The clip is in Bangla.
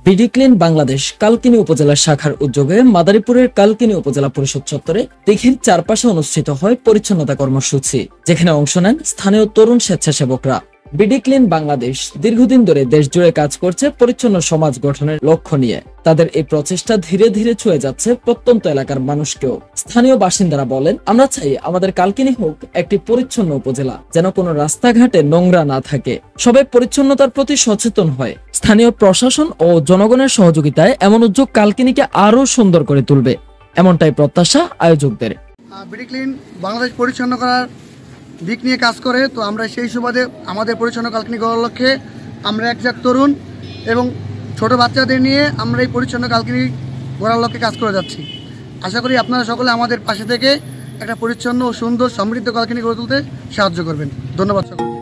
বিডি ক্লিন বাংলাদেশ কালকিনি উপজেলা শাখার উদ্যোগে মাদারীপুরের কালকিনি উপজেলা পরিষদ চত্বরে দিঘির চারপাশে অনুষ্ঠিত হয় পরিচ্ছন্নতা কর্মসূচি, যেখানে অংশ নেন স্থানীয় তরুণ স্বেচ্ছাসেবকরা। বিডি ক্লিন বাংলাদেশ দীর্ঘদিন ধরে দেশ জুড়ে কাজ করছে পরিচ্ছন্ন সমাজ গঠনের লক্ষ্য নিয়ে। তাদের এই প্রচেষ্টা ধীরে ধীরে ছুঁয়ে যাচ্ছে প্রত্যন্ত এলাকার মানুষকেও। স্থানীয় বাসিন্দারা বলেন, আমরা চাই আমাদের কালকিনি হোক একটি পরিচ্ছন্ন উপজেলা, যেন কোনো রাস্তাঘাটে নোংরা না থাকে, সবাই পরিচ্ছন্নতার প্রতি সচেতন হয়। স্থানীয় প্রশাসন ও জনগণের সহযোগিতায় এমন উদ্যোগ কালকিনিকে আরো সুন্দর করে তুলবে, এমনটাই প্রত্যাশা আয়োজকদের। বিডি ক্লিন বাংলাদেশ পরিচ্ছন্ন করার দিক নিয়ে কাজ করে, তো আমরা সেই সুবাদে আমাদের পরিচ্ছন্ন কালকিনি গড়ার লক্ষ্যে আমরা একজাক তরুণ এবং ছোট বাচ্চাদের নিয়ে আমরা এই পরিচ্ছন্ন কালকিনি গড়ার লক্ষ্যে কাজ করে যাচ্ছি। আশা করি আপনারা সকলে আমাদের পাশে থেকে একটা পরিচ্ছন্ন ও সুন্দর সমৃদ্ধ কালকিনি গড়ে তুলতে সাহায্য করবেন। ধন্যবাদ সকলকে।